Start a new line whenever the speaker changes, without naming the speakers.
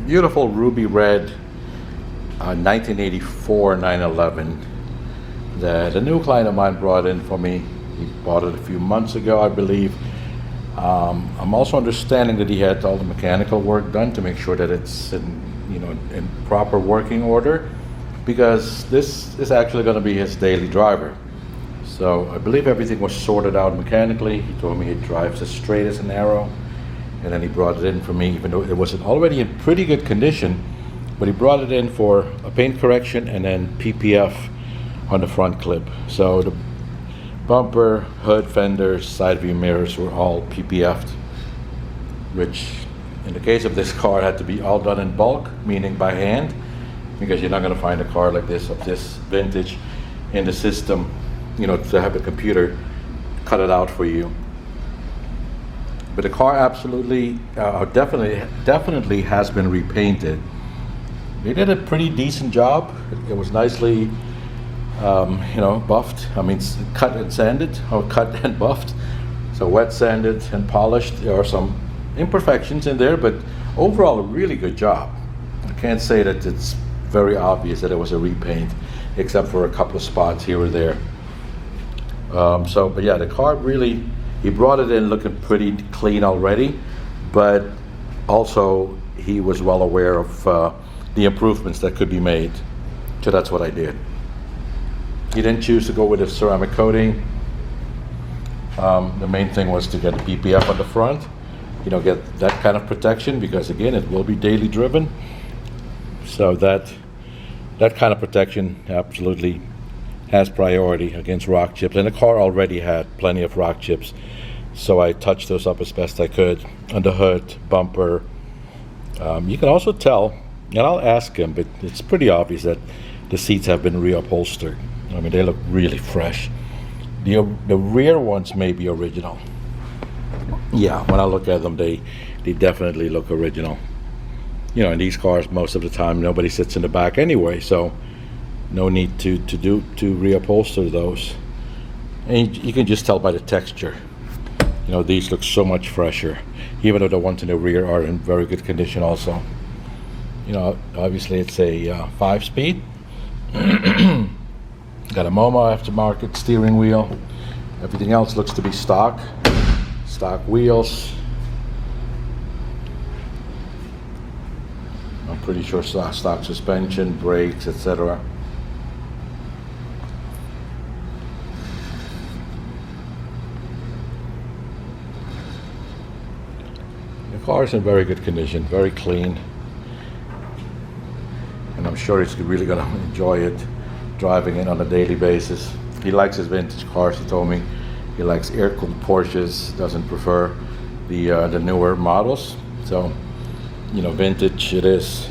beautiful ruby red 1984 911 that a new client of mine brought in for me. He bought it a few months ago, I believe. I'm also understanding that he had all the mechanical work done to make sure that it's in proper working order, because this is actually going to be his daily driver. So I believe everything was sorted out mechanically. He told me it drives as straight as an arrow, and then he brought it in for me, even though it was already in pretty good condition. But he brought it in for a paint correction and then PPF on the front clip. So the bumper, hood, fenders, side view mirrors were all PPF'd, which in the case of this car had to be all done in bulk, meaning by hand, because you're not going to find a car like this, of this vintage, in the system, to have a computer cut it out for you. But the car absolutely, definitely has been repainted. They did a pretty decent job. It was nicely buffed. I mean, cut and sanded, or cut and buffed. So wet sanded and polished. There are some imperfections in there, but overall a really good job. I can't say that it's very obvious that it was a repaint, except for a couple of spots here or there. But yeah, the car really, he brought it in looking pretty clean already, but also he was well aware of the improvements that could be made. So that's what I did. He didn't choose to go with a ceramic coating. The main thing was to get a PPF on the front, get that kind of protection, because again, it will be daily driven. So that kind of protection absolutely has priority against rock chips. And the car already had plenty of rock chips, so I touched those up as best I could on the hood, bumper. You can also tell, and I'll ask him, but it's pretty obvious that the seats have been reupholstered. I mean, they look really fresh. The rear ones may be original. Yeah, when I look at them, they definitely look original. In these cars, most of the time, nobody sits in the back anyway, so no need to reupholster those. And you can just tell by the texture. These look so much fresher, even though the ones in the rear are in very good condition also. Obviously it's a 5-speed. Got a MoMA aftermarket steering wheel. Everything else looks to be stock wheels. I'm pretty sure stock suspension, brakes, etc. The car is in very good condition, very clean, and I'm sure he's really going to enjoy it driving it on a daily basis. He likes his vintage cars. He told me he likes air-cooled Porsches, doesn't prefer the newer models. So, vintage it is.